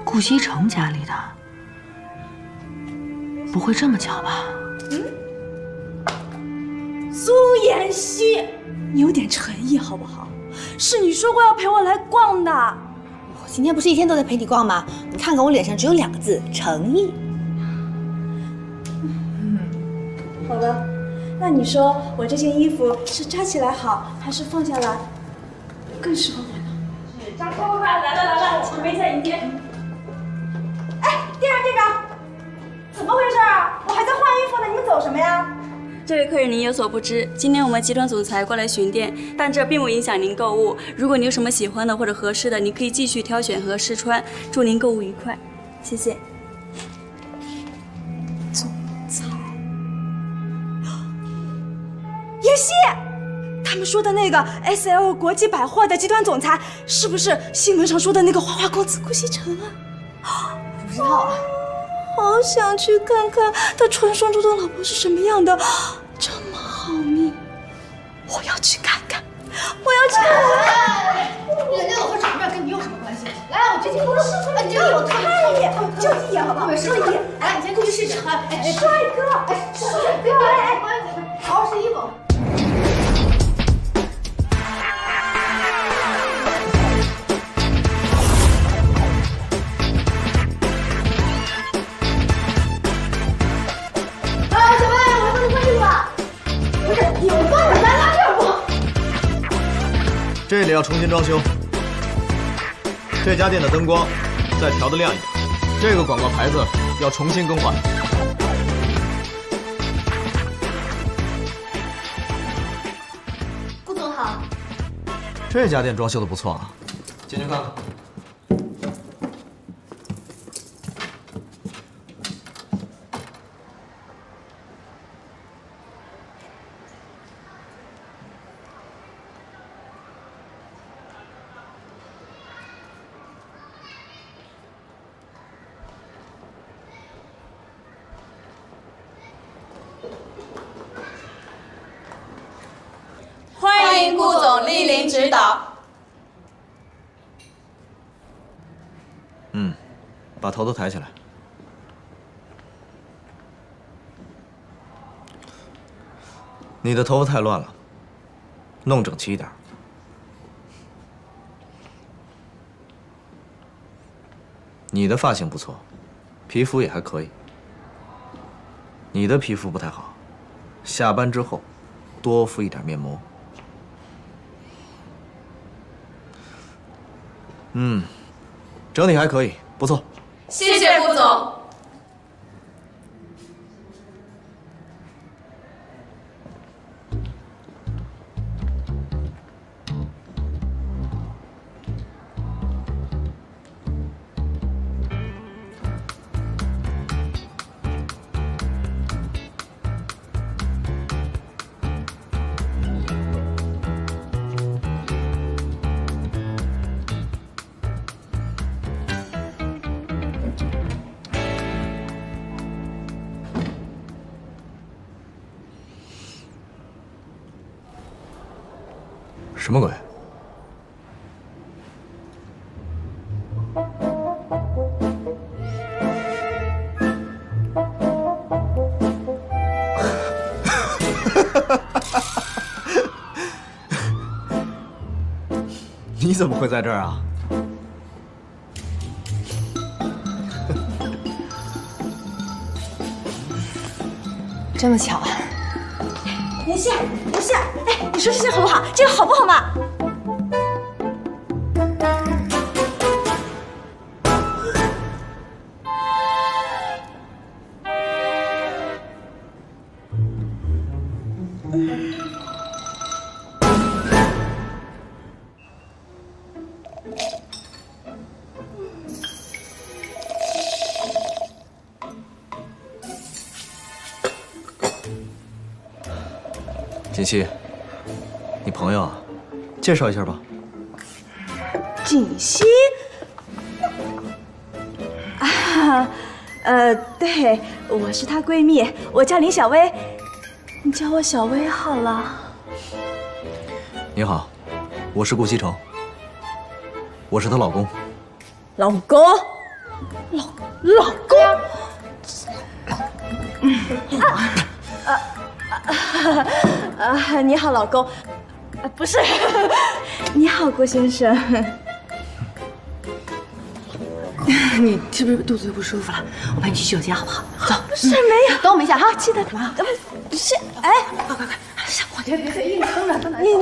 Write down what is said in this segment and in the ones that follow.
顾西城家里的，不会这么巧吧？苏妍希，你有点诚意好不好？是你说过要陪我来逛的。我今天不是一天都在陪你逛吗？你看看我脸上只有2个字：诚意。好了，那你说我这件衣服是扎起来好，还是放下来更适合我呢？扎快来了，我没在迎接。哎，店长，怎么回事啊？我还在换衣服呢，你们走什么呀？这位客人，您有所不知，今天我们集团总裁过来巡店，但这并不影响您购物。如果您有什么喜欢的或者合适的，你可以继续挑选和试穿。祝您购物愉快，谢谢。总裁，妍希，他们说的那个 SL 国际百货的集团总裁，是不是新闻上说的那个花花公子顾西城啊？不知道啊。好想去看看他传说中的老婆是什么样的，这么好命，我要去看看，我要去看看。人家老婆长这样跟你有什么关系？来，我这件不是，哎，这个我看一眼，就一眼好不好？就一眼。来，你先过去试试。哎，帅哥，帅哥，哎，好好试衣服。这里要重新装修，这家店的灯光再调得亮一点，这个广告牌子要重新更换。顾总好。这家店装修的不错啊，进去看看。欢迎顾总莅临指导。把头都抬起来。你的头发太乱了，弄整齐一点。你的发型不错，皮肤也还可以。你的皮肤不太好，下班之后多敷一点面膜。整体还可以，不错。谢谢顾总。什么鬼？你怎么会在这儿啊？这么巧啊！妍希，哎，你说这件好不好？这个好不好嘛？锦溪，你朋友啊，介绍一下吧。锦溪，啊，对，我是她闺蜜，我叫林小薇，你叫我小薇好了。你好，我是顾西城，我是她老公。老公，老公。你好，老公。不是，你好，郭先生。你是不是肚子又不舒服了？我陪你去洗手间好不好？走。是没有，等我们一下哈，记得干嘛？不是，哎，快！我这硬撑着，你，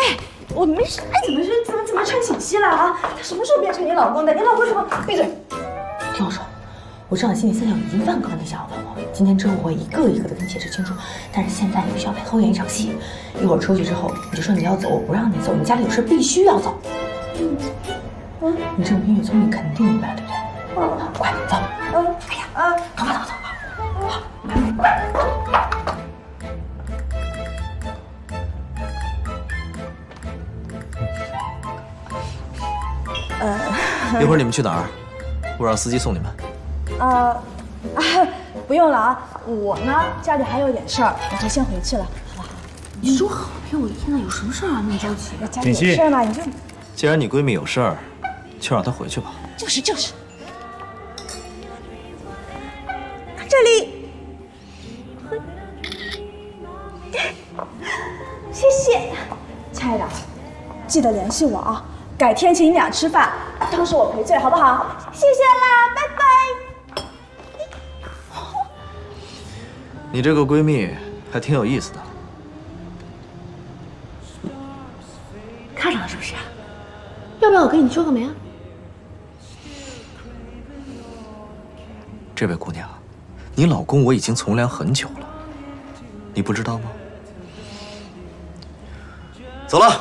哎，我没事，哎，怎么穿醒西了啊？他什么时候变成你老公的？你老公什么？闭嘴！听我说，我知道你心里现在有1万个问题想要问我，今天之后我会一个一个的跟你解释清楚。但是现在你必须要陪后演一场戏，一会儿出去之后你就说你要走，我不让你走，你家里有事必须要走。你这个音乐聪明，肯定明白了，对不对？快走！快走！一会儿你们去哪儿？我让司机送你们。不用了啊，我呢家里还有点事儿，我就先回去了，好吧？你说好陪我一天的，有什么事儿啊？那么着急？家里有事儿嘛，你就既然你闺蜜有事儿，就让她回去吧。就是，这里，谢谢，亲爱的，记得联系我啊，改天请你俩吃饭，当是我赔罪，好不好？谢谢啦，拜拜。你这个闺蜜还挺有意思的。看上了是不是？要不要我跟你说个媒啊？这位姑娘，你老公我已经从良很久了，你不知道吗？走了。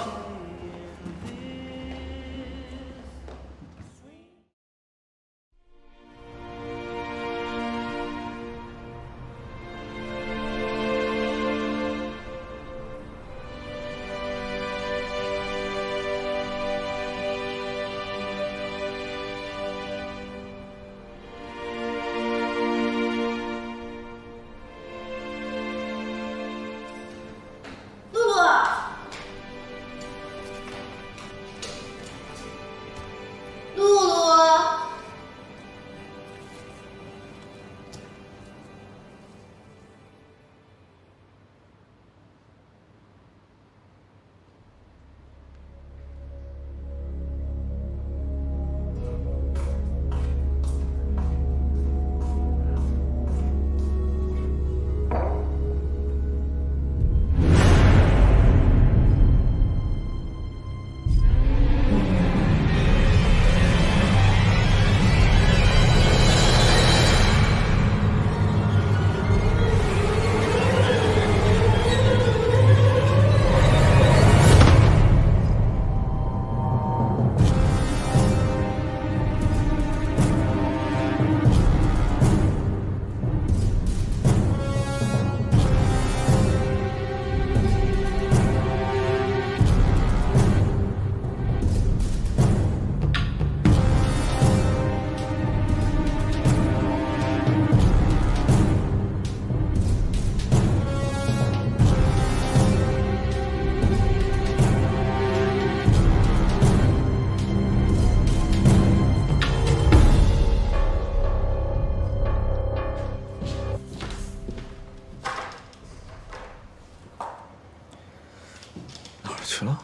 去了？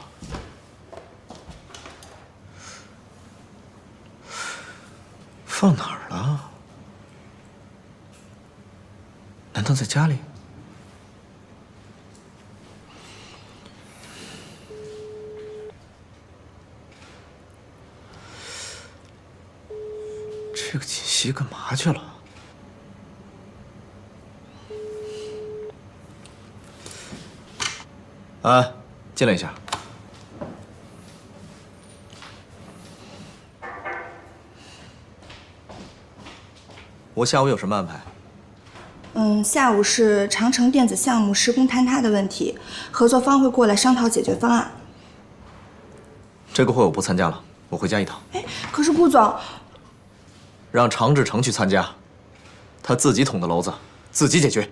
放哪儿了？难道在家里？这个锦溪干嘛去了？安，进来一下。我下午有什么安排？下午是长城电子项目施工坍塌的问题，合作方会过来商讨解决方案。这个会我不参加了，我回家一趟。哎，可是顾总，让常志成去参加，他自己捅的娄子，自己解决。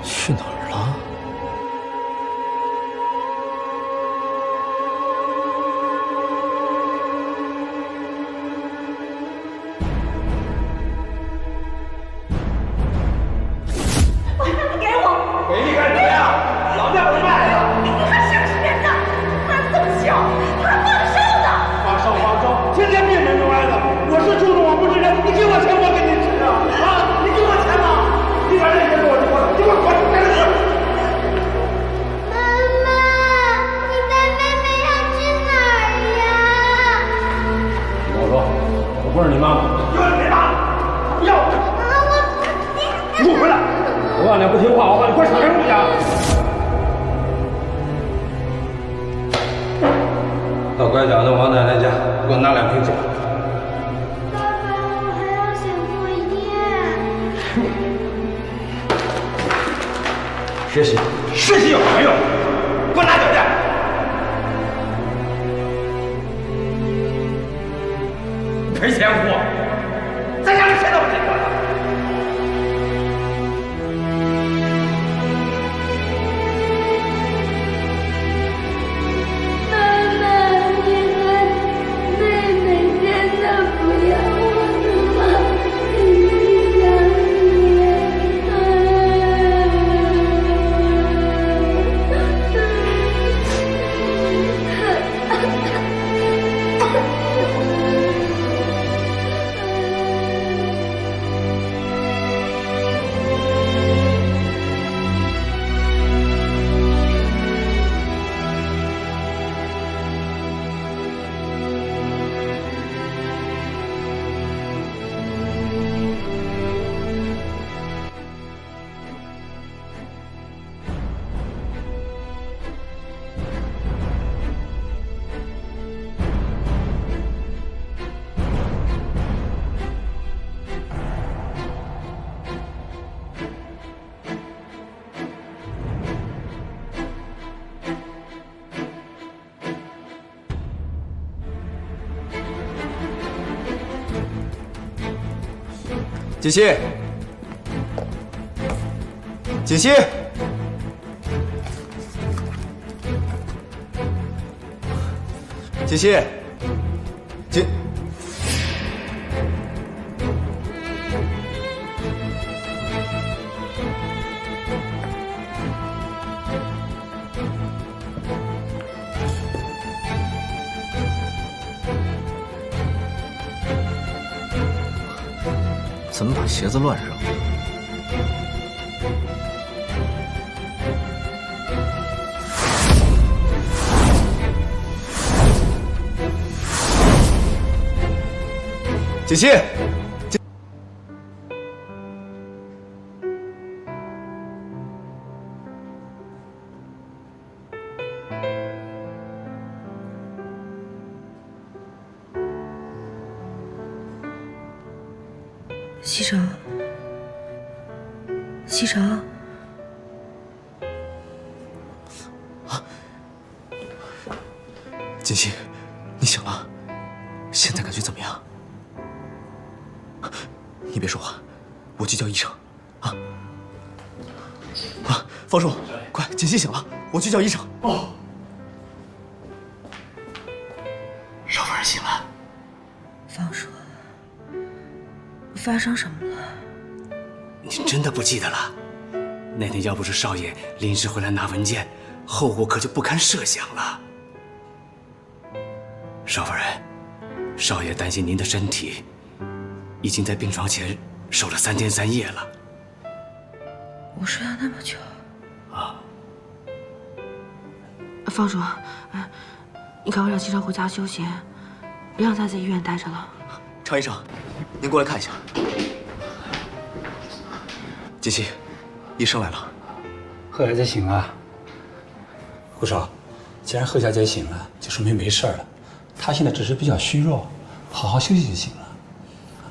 去哪儿了？给你干什么呀？老娘不是卖的。他是不是人呢？他这么小，他放烧的。放烧，天天变人歪的。我是猪肉，我不是人。你给我钱，我给你吃啊！啊，你给我钱吗？你把这钱给我，给我滚！赶紧滚！妈妈，你带妹妹要去哪儿呀？你跟我说，我不是你妈妈，你就是你妈！不要！你给我回来！我告诉你，不听话，我把你关小人屋去！到拐角的王奶奶家，给我拿2瓶酒。爸爸，我还要写作业。学习有什么用？给我拿酒去！赔钱货，在家里谁都不听话的。妈妈，你们妹妹真的不要我了吗？你锦溪，锦溪，锦溪，锦，怎么把鞋子乱扔？锦溪，西城，西城，锦溪，你醒了，现在感觉怎么样？你别说话，我去叫医生。啊！方叔，快，锦溪醒了，我去叫医生。哦。少夫人醒了。方叔，发生什么了？你真的不记得了？那天要不是少爷临时回来拿文件，后果可就不堪设想了。少夫人，少爷担心您的身体，已经在病床前守了3天3夜了。我睡了那么久。啊。方叔，你赶快让西城回家休息，别让他在医院待着了。常医生，您过来看一下。锦溪，医生来了。贺小姐醒了。胡少，既然贺小姐醒了，就说明没事了。她现在只是比较虚弱，好好休息就行了。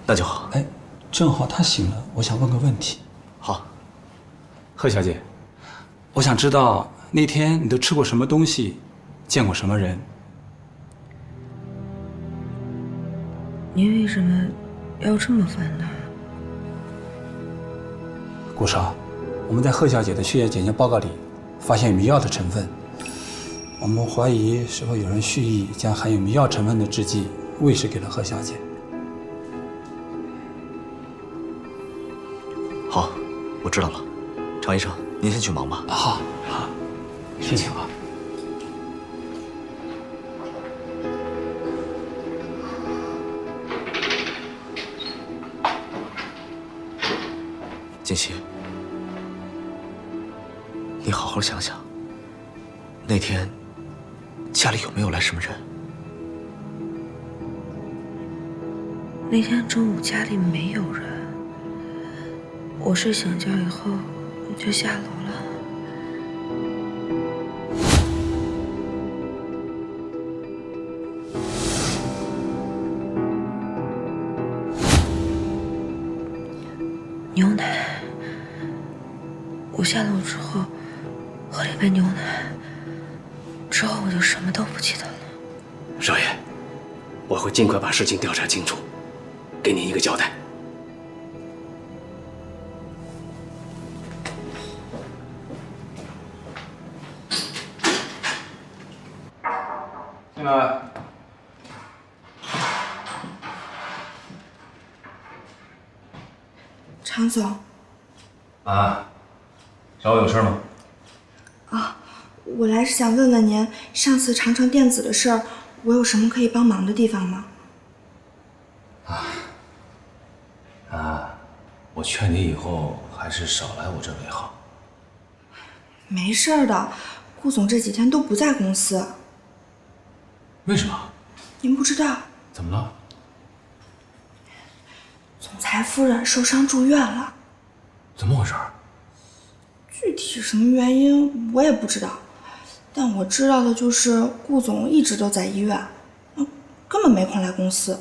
那就好。哎，正好她醒了，我想问个问题。好。贺小姐，我想知道那天你都吃过什么东西，见过什么人？您为什么要这么问呢？顾少，我们在贺小姐的血液检验报告里发现迷药的成分，我们怀疑是否有人蓄意将含有迷药成分的制剂喂食给了贺小姐。好，我知道了。常医生，您先去忙吧。好，好，谢谢啊。锦溪，你好好想想，那天家里有没有来什么人？那天中午家里没有人，我睡醒觉以后就下楼了。牛奶，我下楼之后喝了一杯牛奶，之后我就什么都不记得了。少爷，我会尽快把事情调查清楚，给您一个交代。进来。常总。啊，找我有事吗？我来是想问问您，上次长城电子的事儿，我有什么可以帮忙的地方吗？我劝你以后还是少来我这为好。没事儿的，顾总这几天都不在公司。为什么？您不知道，怎么了？总裁夫人受伤住院了。怎么回事？具体什么原因我也不知道，但我知道的就是顾总一直都在医院，根本没空来公司。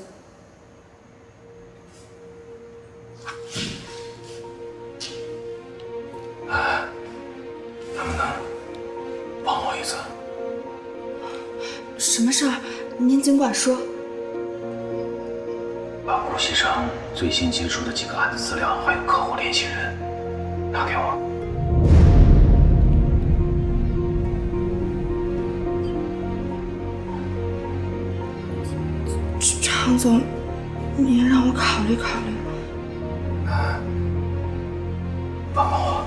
能不能帮我一次？什么事儿？您尽管说。把顾西城最新接触的几个案子资料，还有客户联系人，拿给我。常总，您让我考虑考虑。帮帮我。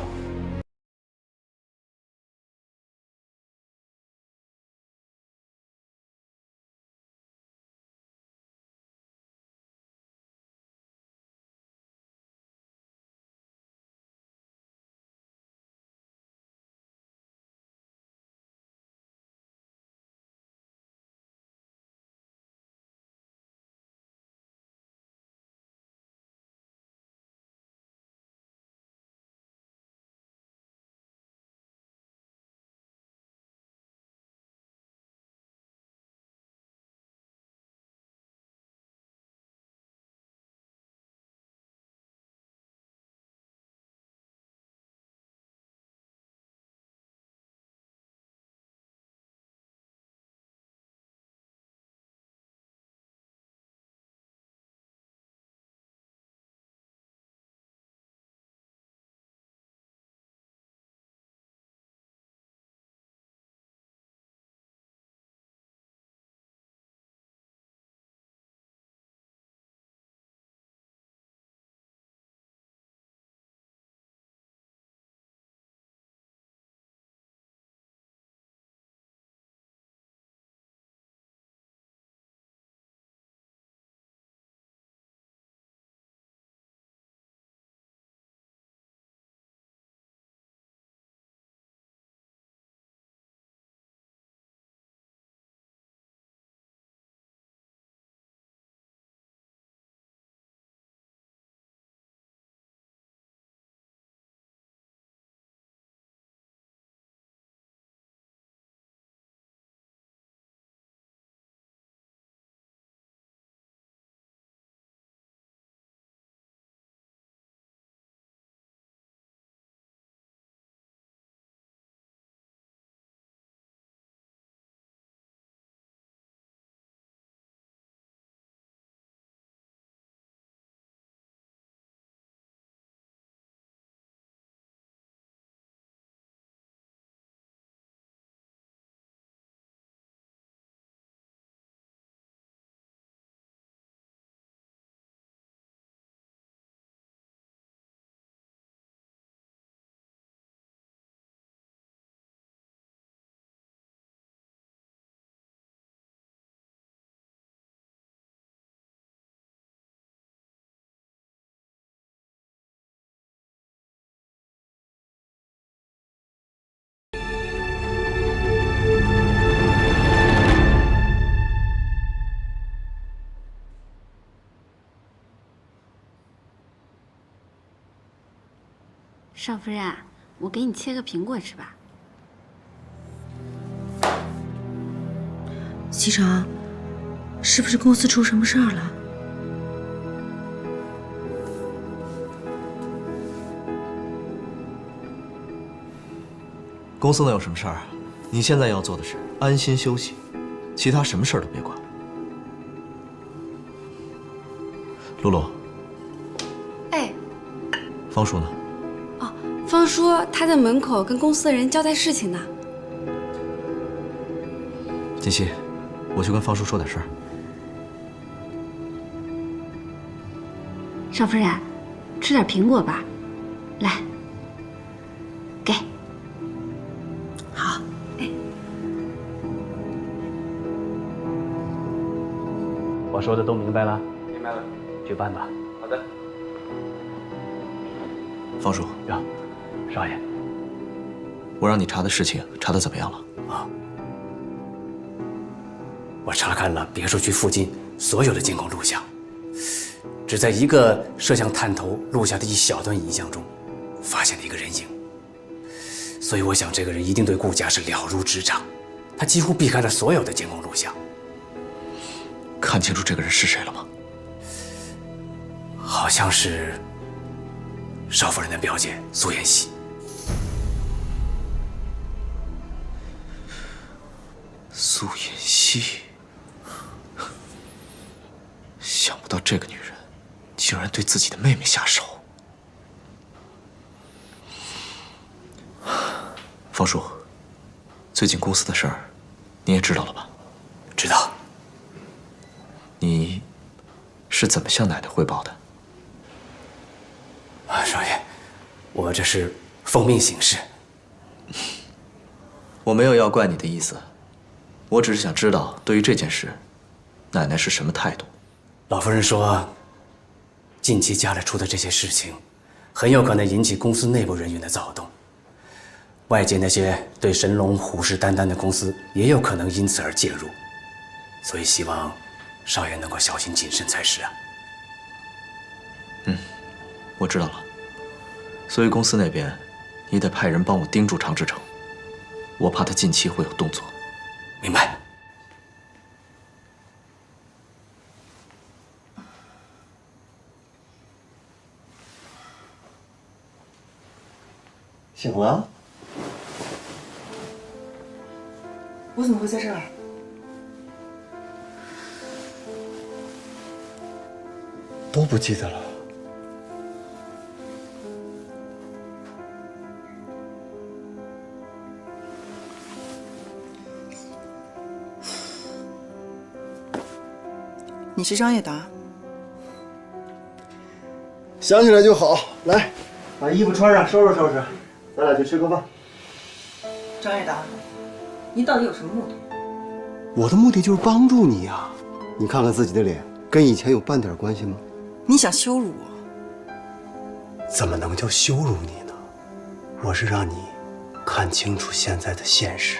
少夫人，我给你切个苹果吃吧。西城，是不是公司出什么事儿了？公司能有什么事儿啊？你现在要做的是安心休息，其他什么事儿都别管。露露。哎。方叔呢？哦，方叔他在门口跟公司的人交代事情呢。锦溪，我去跟方叔说点事儿。少夫人，吃点苹果吧，来，给。好。哎。我说的都明白了？明白了，去办吧。好的。方叔，呀，少爷，我让你查的事情查得怎么样了？啊，我查看了别墅区附近所有的监控录像，只在一个摄像探头录下的一小段影像中，发现了一个人影。所以我想，这个人一定对顾家是了如指掌，他几乎避开了所有的监控录像。看清楚这个人是谁了吗？好像是少夫人的表姐苏妍希。苏妍希，想不到这个女人竟然对自己的妹妹下手。方叔，最近公司的事儿，你也知道了吧？知道。你是怎么向奶奶汇报的？啊，少爷，我这是奉命行事。我没有要怪你的意思，我只是想知道对于这件事，奶奶是什么态度。老夫人说，近期家里出的这些事情，很有可能引起公司内部人员的躁动，外界那些对神龙虎视眈眈的公司也有可能因此而介入，所以希望少爷能够小心谨慎才是啊。我知道了，所以公司那边，你得派人帮我盯住常志成，我怕他近期会有动作。明白。醒了？我怎么会在这儿？都不记得了。你是张叶达？想起来就好。来，把衣服穿上，收拾收拾，咱俩去吃个饭。张叶达，你到底有什么目的？我的目的就是帮助你呀。你看看自己的脸，跟以前有半点关系吗？你想羞辱我？怎么能叫羞辱你呢？我是让你看清楚现在的现实，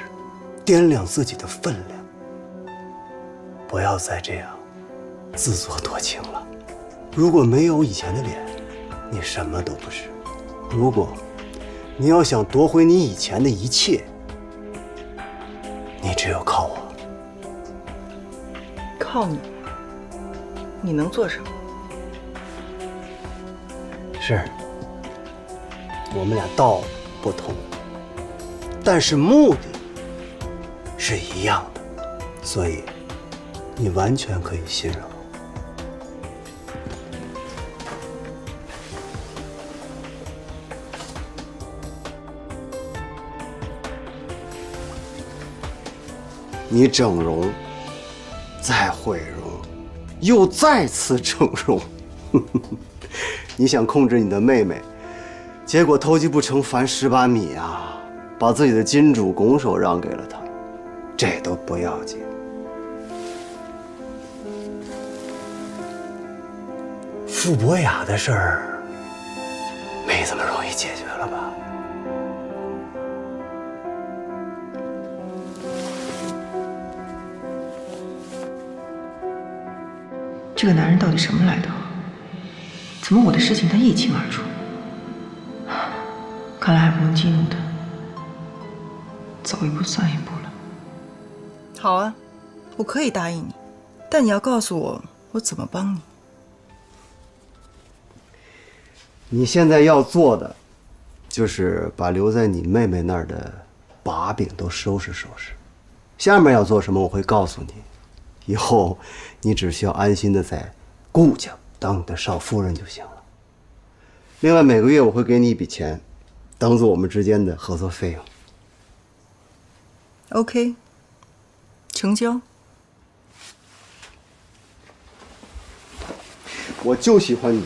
掂量自己的分量，不要再这样自作多情了。如果没有以前的脸，你什么都不是。如果你要想夺回你以前的一切，你只有靠我。靠你？你能做什么？是，我们俩道不同，但是目的是一样的，所以你完全可以信任我。你整容，再毁容，又再次整容，你想控制你的妹妹，结果偷鸡不成反蚀把米啊，把自己的金主拱手让给了她，这都不要紧。傅博雅的事儿，没这么容易解决了吧？这个男人到底什么来头？怎么我的事情他一清二楚？看来还不能激怒他，走一步算一步了。好啊，我可以答应你，但你要告诉我，我怎么帮你。你现在要做的，就是把留在你妹妹那儿的把柄都收拾收拾。下面要做什么，我会告诉你。以后你只需要安心的在顾家当你的少夫人就行了。另外，每个月我会给你一笔钱，当做我们之间的合作费用。OK， 成交。我就喜欢你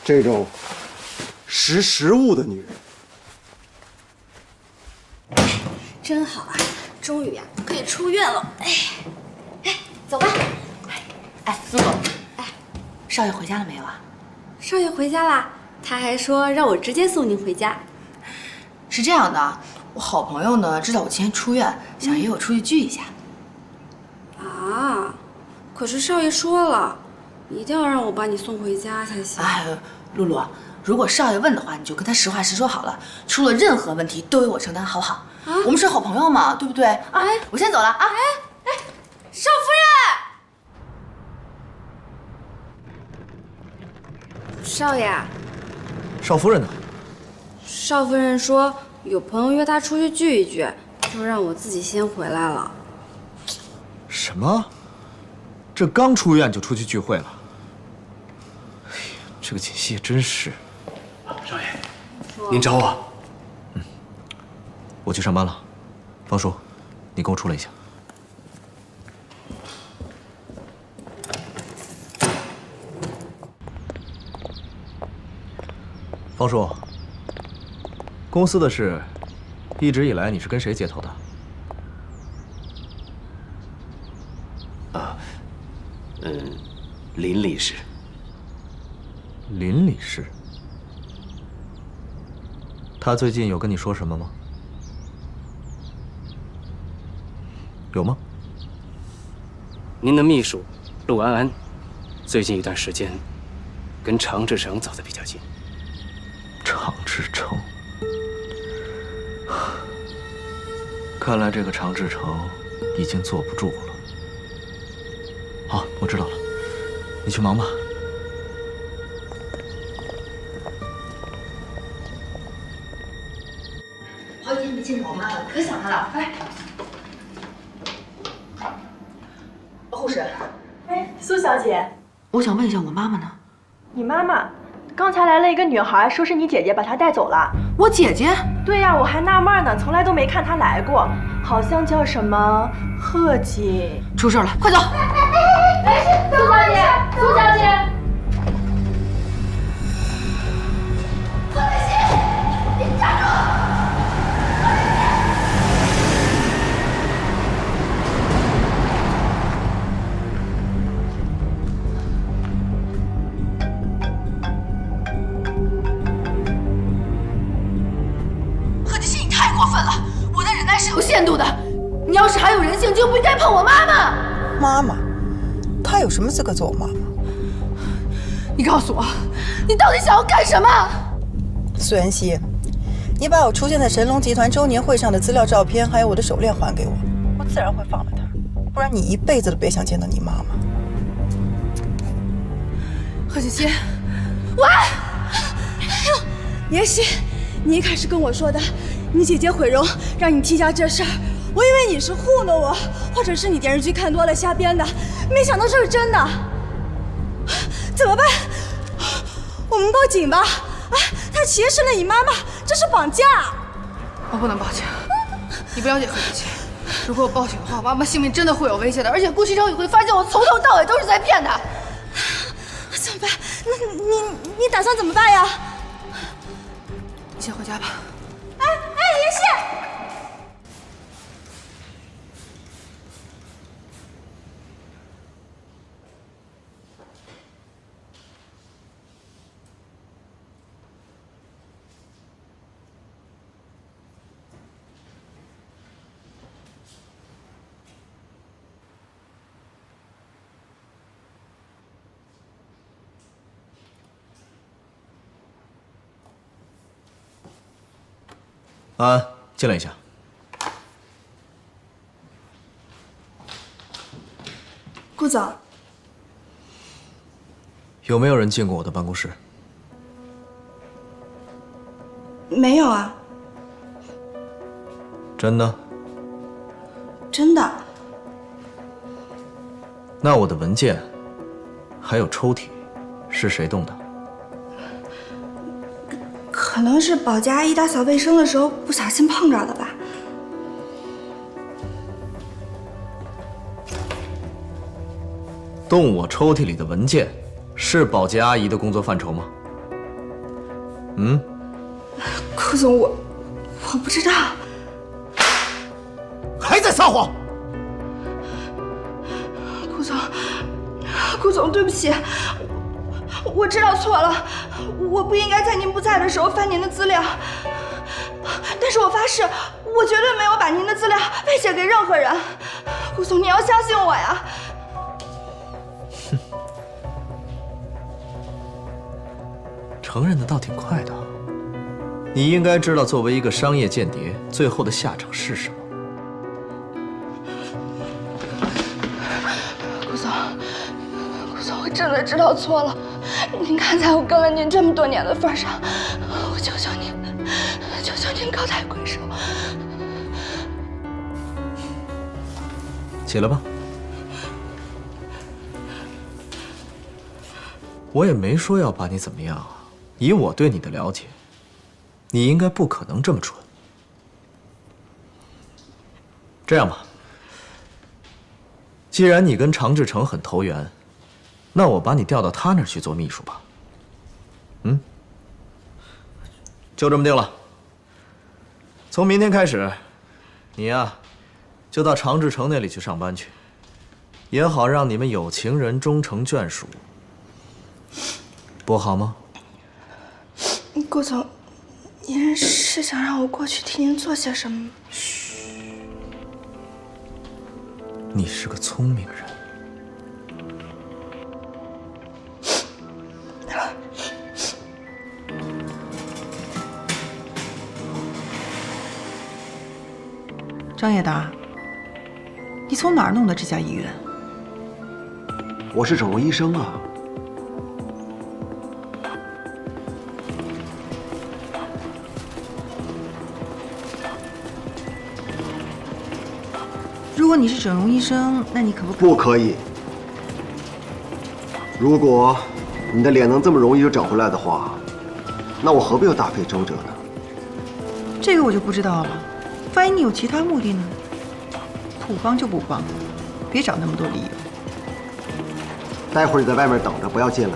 这种识时务的女人。真好啊，终于呀可以出院了。走吧。哎，露露，少爷回家了没有啊？少爷回家啦，他还说让我直接送您回家。是这样的，我好朋友呢知道我今天出院，想约我出去聚一下。啊，可是少爷说了，一定要让我把你送回家才行。哎，露露，如果少爷问的话，你就跟他实话实说好了，出了任何问题都由我承担，好不好？啊，我们是好朋友嘛，对不对？啊，我先走了啊。少夫人，少爷，少夫人呢？少夫人说有朋友约她出去聚一聚，就让我自己先回来了。什么？这刚出院就出去聚会了？哎呀，这个锦溪也真是。少爷，您找我？我去上班了。方叔，你跟我出来一下。方叔，公司的事，一直以来你是跟谁接头的？林理事。林理事，他最近有跟你说什么吗？有吗？您的秘书陆安安，最近一段时间跟常志成走得比较近。常志成，看来这个常志成已经坐不住了。好，我知道了，你去忙吧。好几天没见着我妈了，可想她了。哎，护士，哎，苏小姐，我想问一下我妈妈呢？你妈妈刚才来了一个女孩，说是你姐姐把她带走了。我姐姐？对呀，我还纳闷呢，从来都没看她来过，好像叫什么贺锦。出事了，快走！哎，苏小姐，苏小姐。贺子熙，你站住！贺锦熙，你太过分了！我的忍耐是有限度的，你要是还有人性，就不应该碰我妈妈。妈妈，她有什么资格做我妈妈？你告诉我，你到底想要干什么？苏妍希，你把我出现在神龙集团周年会上的资料照片，还有我的手链还给我，我自然会放了它。不然你一辈子都别想见到你妈妈。贺锦熙，喂！妍希，你一开始跟我说的，你姐姐毁容让你替下这事儿，我以为你是糊弄我，或者是你电视剧看多了瞎编的，没想到这是真的。怎么办？我们报警吧！哎，他劫持了你妈妈，这是绑架。我不能报警，你不了解贺锦熙。如果我报警的话，妈妈性命真的会有危险的，而且顾西城也会发现我从头到尾都是在骗他。怎么办？那你打算怎么办呀？你先回家吧。哎，妍希。安安，进来一下。顾总，有没有人进过我的办公室？没有啊。真的？真的。那我的文件，还有抽屉，是谁动的？可能是保洁阿姨打扫卫生的时候不小心碰着的吧。动我抽屉里的文件，是保洁阿姨的工作范畴吗？嗯？顾总，我不知道。还在撒谎！顾总，对不起，我知道错了，我不应该在您不在的时候翻您的资料。但是我发誓，我绝对没有把您的资料外泄给任何人。顾总，你要相信我呀！承认的倒挺快的。你应该知道，作为一个商业间谍，最后的下场是什么。顾总，我真的知道错了。您看在我跟了您这么多年的份上，我求求您高抬贵手。起来吧。我也没说要把你怎么样啊。以我对你的了解，你应该不可能这么蠢。这样吧，既然你跟常志成很投缘，那我把你调到他那儿去做秘书吧。嗯，就这么定了。从明天开始，你呀，就到常志成那里去上班去，也好让你们有情人终成眷属，不好吗？顾总，您是想让我过去替您做些什么吗？嘘，你是个聪明人。张叶达，你从哪儿弄的这家医院？我是整容医生啊。如果你是整容医生，那你可不不可以。如果你的脸能这么容易就长回来的话，那我何必要大费周折呢？这个我就不知道了。万一你有其他目的呢？不帮就不帮，别找那么多理由。待会儿你在外面等着，不要进来。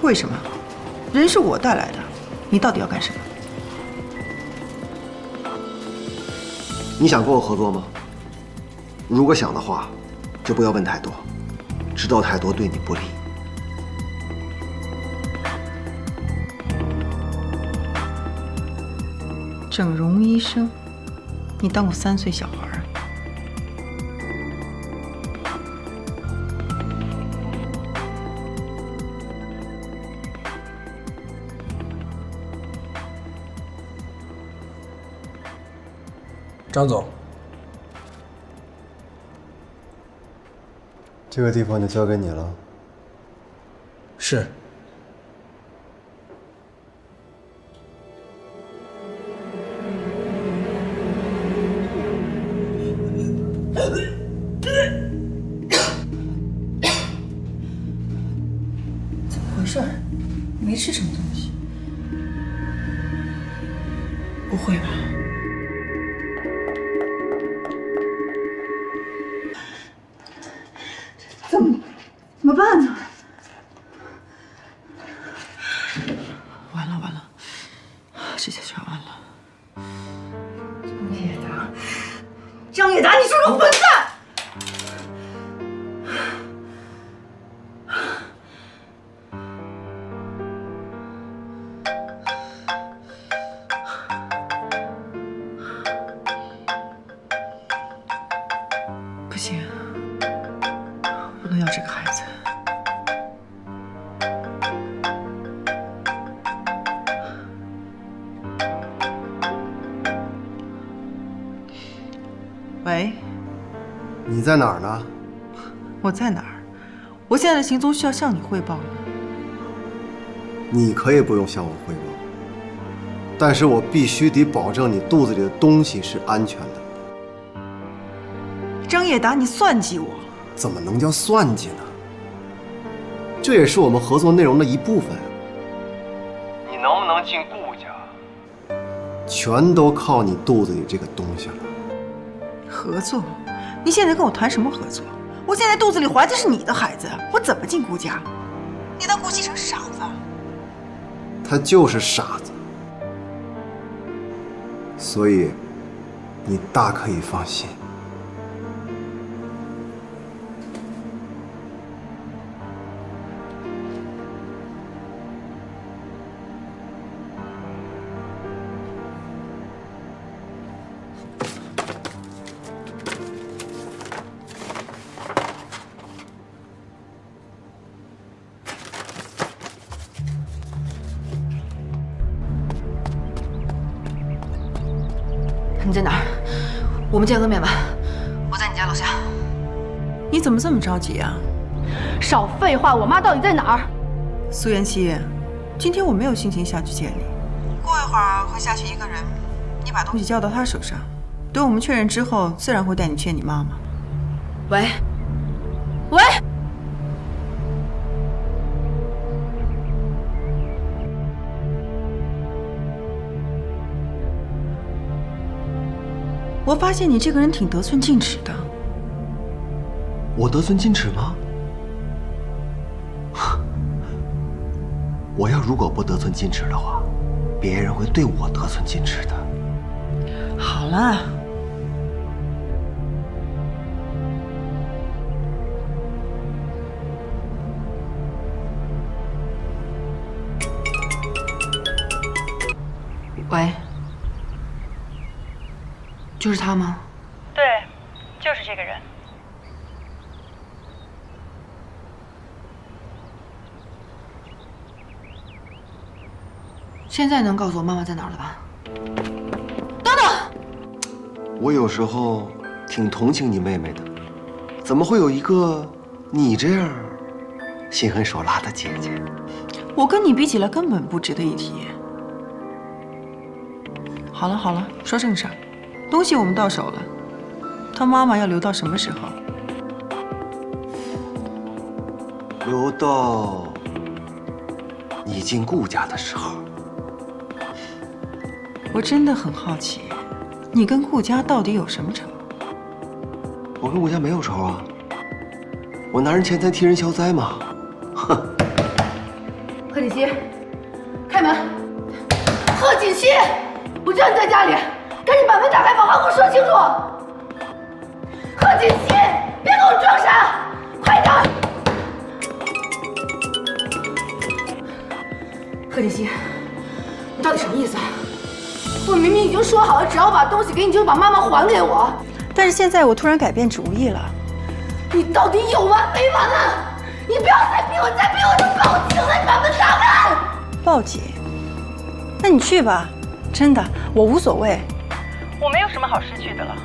为什么？人是我带来的，你到底要干什么？你想跟我合作吗？如果想的话，就不要问太多，知道太多对你不利。整容医生，你当我3岁小孩啊？张总，这个地方就交给你了。是。怎么回事？没吃什么东西？不会吧？怎么办呢？完了，这下全完了。张叶达，你是个混蛋！不行，不能要这个孩子。喂，你在哪儿呢？我在哪儿？我现在的行踪需要向你汇报吗？你可以不用向我汇报，但是我必须得保证你肚子里的东西是安全的。张叶达，你算计我？怎么能叫算计呢？这也是我们合作内容的一部分。你能不能进顾家，全都靠你肚子里这个东西了。合作？你现在跟我谈什么合作？我现在肚子里怀的是你的孩子，我怎么进顾家？你当顾西城傻子？他就是傻子，所以你大可以放心。你在哪儿？我们见个面吧。我在你家楼下。你怎么这么着急啊？少废话！我妈到底在哪儿？苏妍希，今天我没有心情下去见你。过一会儿会下去一个人，你把东西交到他手上。等我们确认之后，自然会带你见你妈妈。喂，喂。我发现你这个人挺得寸进尺的。我得寸进尺吗？我要如果不得寸进尺的话，别人会对我得寸进尺的。好了，喂，就是他吗？对，就是这个人。现在能告诉我妈妈在哪儿了吧？等等，我有时候挺同情你妹妹的，怎么会有一个你这样心狠手辣的姐姐？我跟你比起来根本不值得一提。好了好了，说正事儿，东西我们到手了，他妈妈要留到什么时候？留到你进顾家的时候。我真的很好奇，你跟顾家到底有什么仇？我跟顾家没有仇啊，我拿人钱财替人消灾嘛。哼。贺锦熙，开门！贺锦熙，我知道你在家里，赶紧把门打开，把话给我说清楚。贺锦熙，别给我装傻，快点！贺锦熙，你到底什么意思？我明明已经说好了，只要我把东西给你，就把妈妈还给我。但是现在我突然改变主意了。你到底有完没完啊？你不要再逼我，再逼我就报警了！你把门打开！报警？那你去吧，真的，我无所谓。我没有什么好失去的了。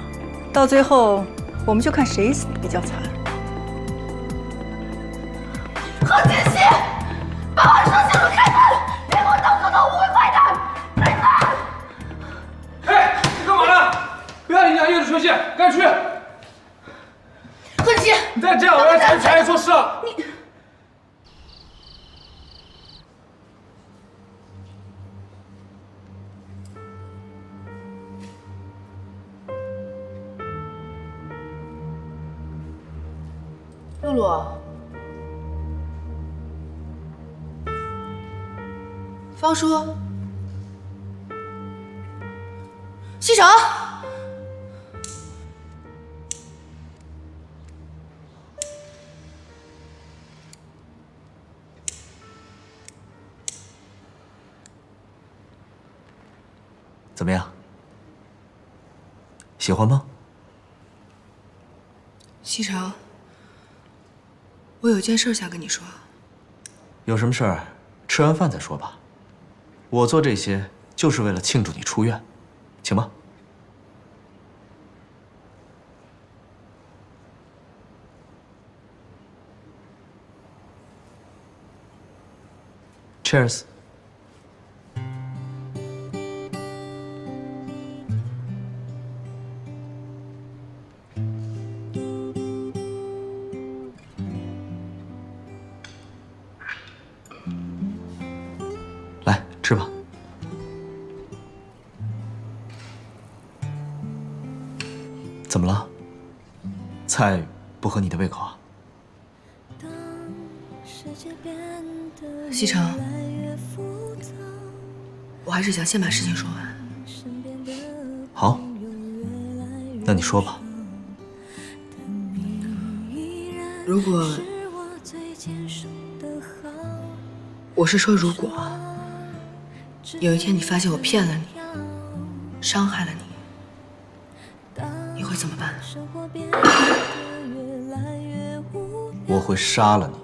到最后，我们就看谁死的比较惨。贺锦熙，把话说清楚，开门！别给我当做头误会，快点！开门！哎，你干嘛呢？不要影响业主休息，赶紧去！贺锦熙，你再这样，我要查你做事了。你。露露，方叔，西城，怎么样？喜欢吗？西城。我有件事想跟你说。有什么事儿，吃完饭再说吧。我做这些就是为了庆祝你出院，请吧。Cheers。来，吃吧。怎么了？菜不合你的胃口啊？西城，我还是想先把事情说完。好，那你说吧。如果，我是说如果，有一天你发现我骗了你，伤害了你，你会怎么办？我会杀了你。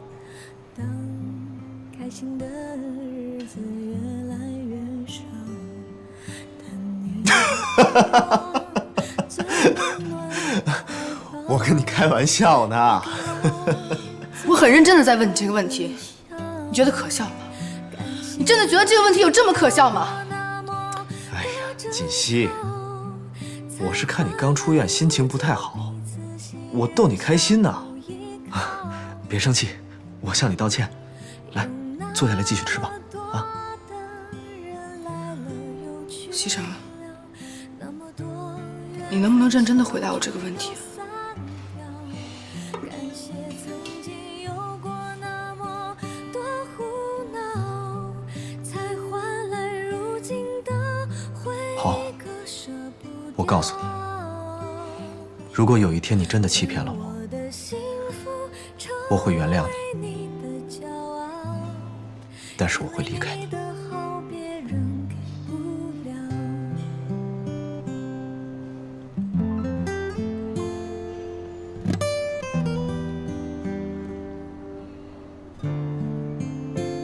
我跟你开玩笑呢。我很认真的在问你这个问题，你觉得可笑吗？你真的觉得这个问题有这么可笑吗？哎呀，锦溪，我是看你刚出院，心情不太好，我逗你开心呢。别生气，我向你道歉。来，坐下来继续吃吧。啊，西城，你能不能认真的回答我这个问题？好，我告诉你，如果有一天你真的欺骗了我，我会原谅你，但是我会离开你。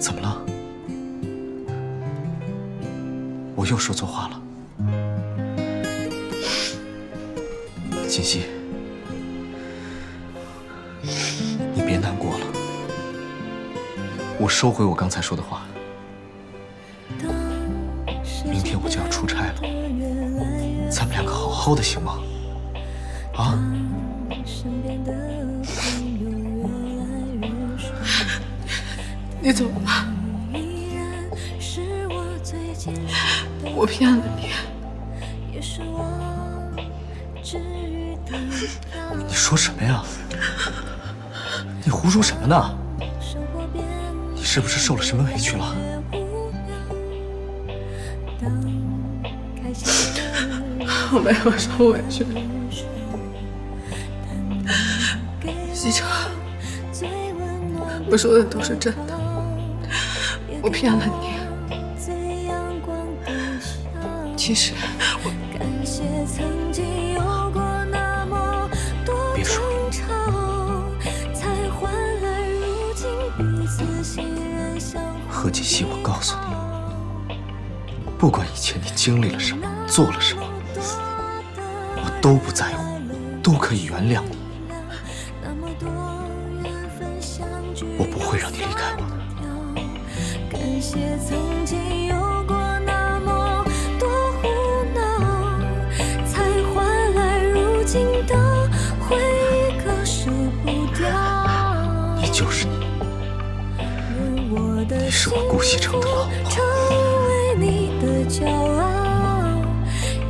怎么了？我又说错话了。锦溪，你别难过了，我收回我刚才说的话。明天我就要出差了，咱们两个好好的行吗？啊？你走吧，我骗了你。你说什么呀？你胡说什么呢？你是不是受了什么委屈了？我没有受委屈，西城，我说的都是真的，我骗了你。其实我别说，何锦溪，我告诉你，不管以前你经历了什么，做了什么，我都不在乎，都可以原谅你。我不会让你离开我的。感谢曾经有过那么多胡闹，才换来如今的回忆，割舍不掉。你就是你，你是我顾西城的老婆。成为你的骄傲，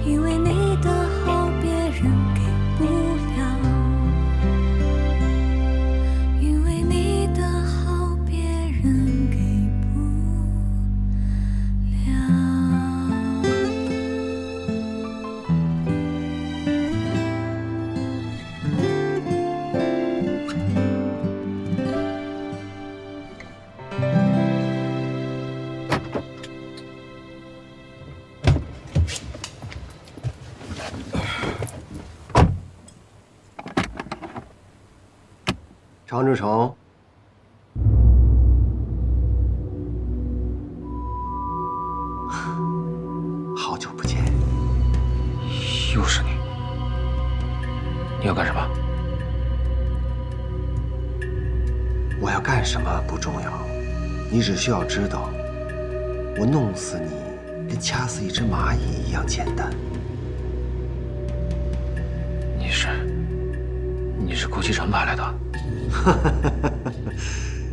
因为你的好别人给不了，因为你的好别人给不了。常志成，好久不见，又是你，你要干什么？我要干什么不重要，你只需要知道，我弄死你跟掐死一只蚂蚁一样简单。你是顾西城派来的？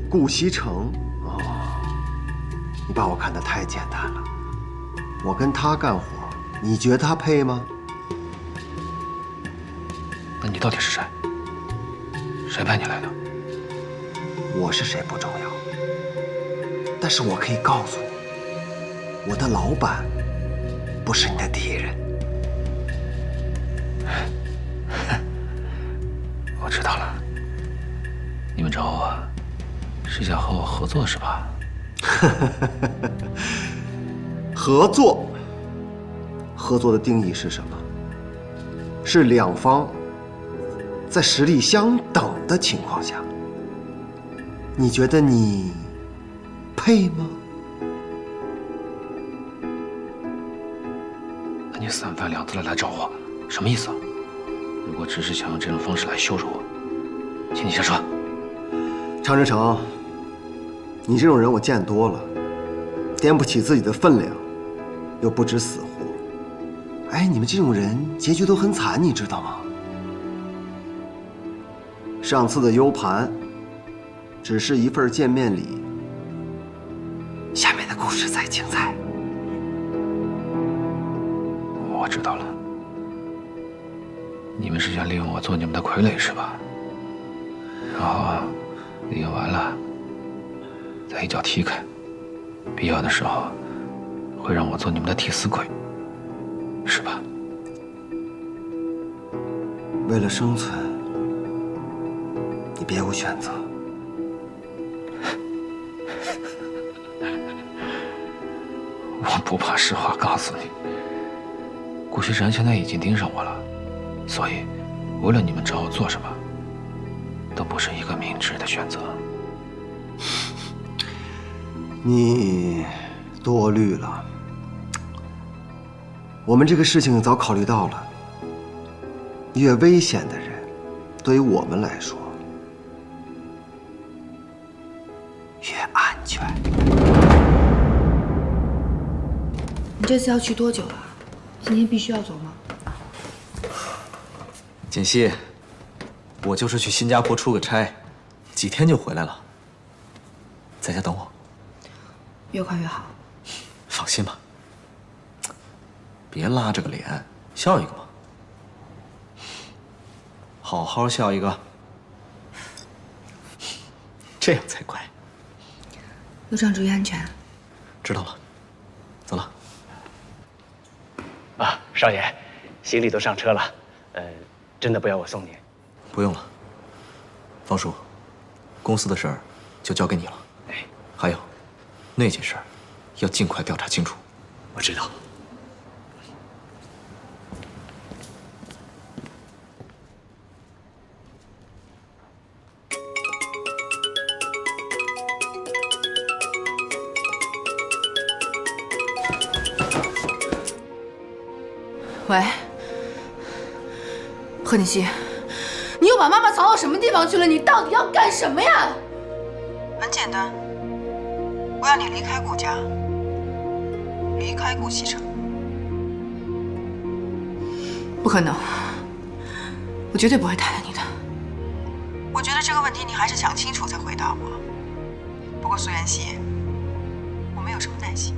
顾西城哦，你把我看得太简单了。我跟他干活，你觉得他配吗？那你到底是谁？谁派你来的？我是谁不重要，但是我可以告诉你，我的老板不是你的敌人。我知道了，你们找我是想和我合作是吧？合作，合作的定义是什么？是两方在实力相等的情况下。你觉得你配吗？那你三番两次的来找我，什么意思啊？如果只是想用这种方式来羞辱我，请你下车。常志成，你这种人我见多了，掂不起自己的分量，又不知死活。哎，你们这种人结局都很惨，你知道吗？上次的 U 盘只是一份见面礼，下面的故事才精彩。我知道了，你们是想利用我做你们的傀儡是吧？然后利用完了，再一脚踢开，必要的时候会让我做你们的替死鬼，是吧？为了生存，你别无选择。我不怕实话告诉你，顾西山现在已经盯上我了，所以无论你们找我做什么，都不是一个明智的选择。你多虑了，我们这个事情早考虑到了，越危险的人，对于我们来说越安全。你这次要去多久啊？今天必须要走吗？锦溪，我就是去新加坡出个差，几天就回来了，在家等我。越快越好。放心吧，别拉着个脸，笑一个嘛，好好笑一个，这样才乖。路上注意安全。知道了，走了。啊，少爷，行李都上车了，真的不要我送你？不用了，方叔，公司的事儿就交给你了。哎，还有，那件事儿要尽快调查清楚。我知道。喂，贺锦熙，你又把妈妈藏到什么地方去了？你到底要干什么呀？很简单，我要你离开顾家，离开顾西城。不可能，我绝对不会答应你的。我觉得这个问题你还是想清楚再回答我。不过苏妍希，我没有什么耐心。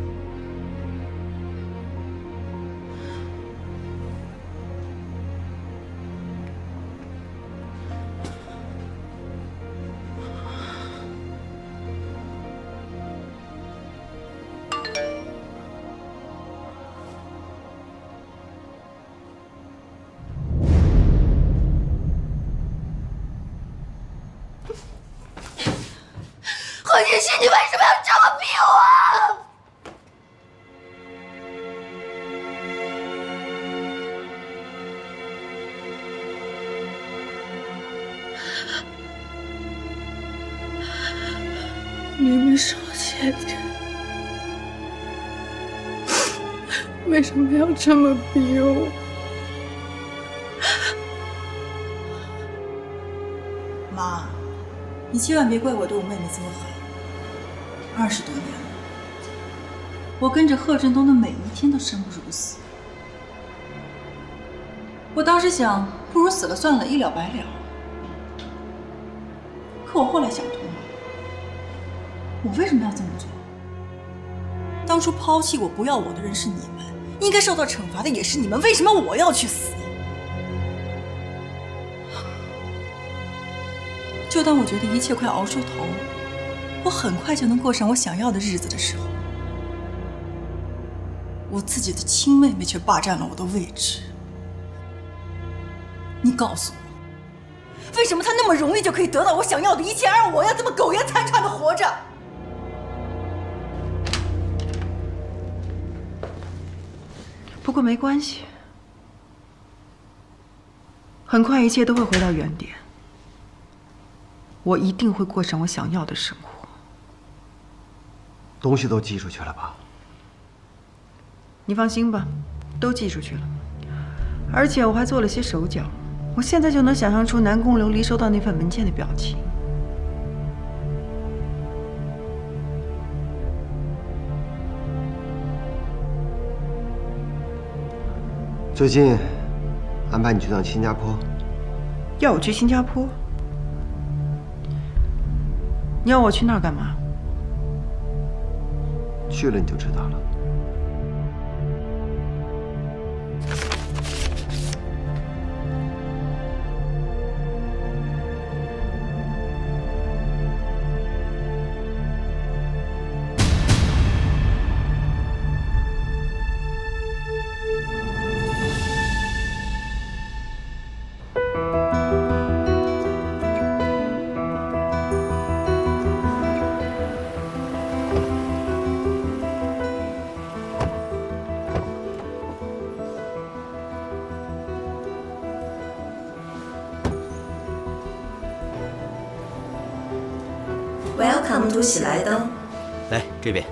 贺锦熙，你为什么要这么逼我？明明是我姐姐，为什么要这么逼我？妈，你千万别怪我对我妹妹这么狠。20多年了，我跟着贺振东的每一天都生不如死。我当时想，不如死了算了，一了百了。可我后来想通了，我为什么要这么做？当初抛弃我、不要我的人是你们，应该受到惩罚的也是你们，为什么我要去死？就当我觉得一切快熬出头，我很快就能过上我想要的日子的时候，我自己的亲妹妹却霸占了我的位置。你告诉我，为什么她那么容易就可以得到我想要的一切，而我要这么苟延残喘的活着？不过没关系，很快一切都会回到原点。我一定会过上我想要的生活。东西都寄出去了吧？你放心吧，都寄出去了。而且我还做了些手脚，我现在就能想象出南宫琉璃收到那份文件的表情。最近安排你去趟新加坡。要我去新加坡？你要我去那儿干嘛？去了你就知道了。Welcome to 喜来登。来这边。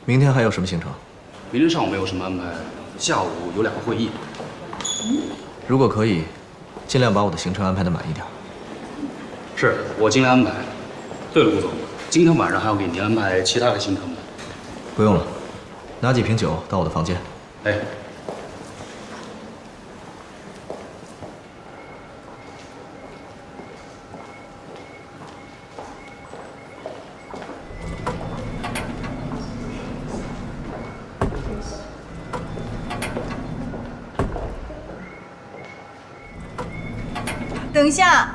明天还有什么行程？明天上午没有什么安排，下午有2个会议。如果可以，尽量把我的行程安排的满一点。是我尽量安排。对了，顾总，今天晚上还要给您安排其他的行程吗？不用了，拿几瓶酒到我的房间。哎。等一下，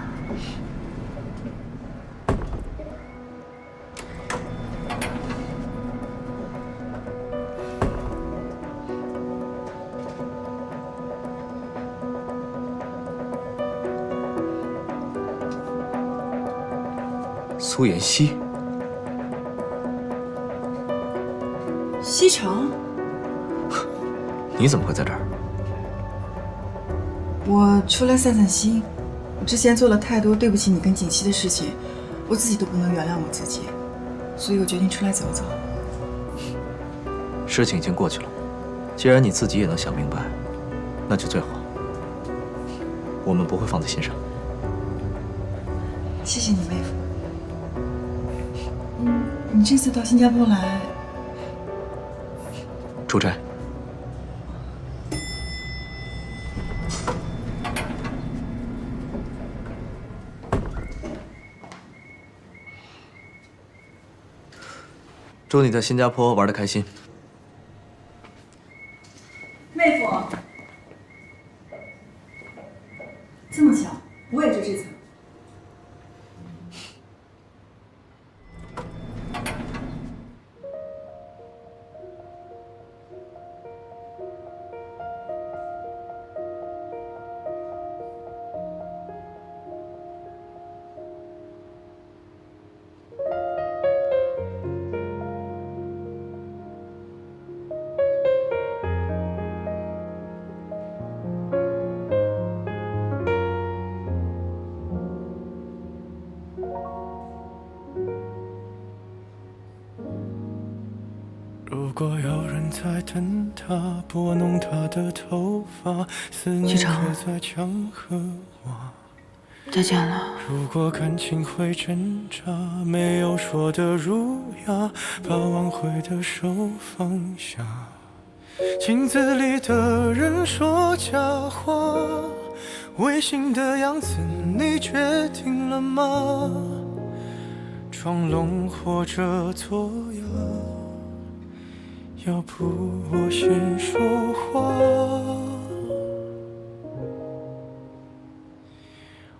苏妍希，西城，你怎么会在这儿？我出来散散心。我之前做了太多对不起你跟锦溪的事情，我自己都不能原谅我自己，所以我决定出来走走。事情已经过去了，既然你自己也能想明白，那就最好。我们不会放在心上。谢谢你，妹夫。你这次到新加坡来，出差。祝你在新加坡玩得开心。妹夫，这么巧，我也住这层。如果有人在等他，拨弄他的头发，思念刻在墙和瓦。再见了。如果感情会挣扎，没有说的儒雅，把挽回的手放下。镜子里的人说假话，违心的样子你决定了吗？装聋或者作哑，要不我先说话。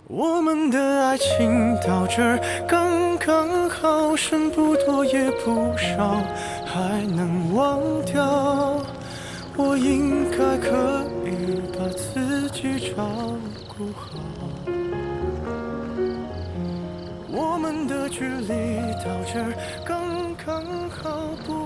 我们的爱情到这儿刚刚好，剩不多也不少，还能忘掉。我应该可以把自己照顾好。我们的距离到这儿刚刚好，不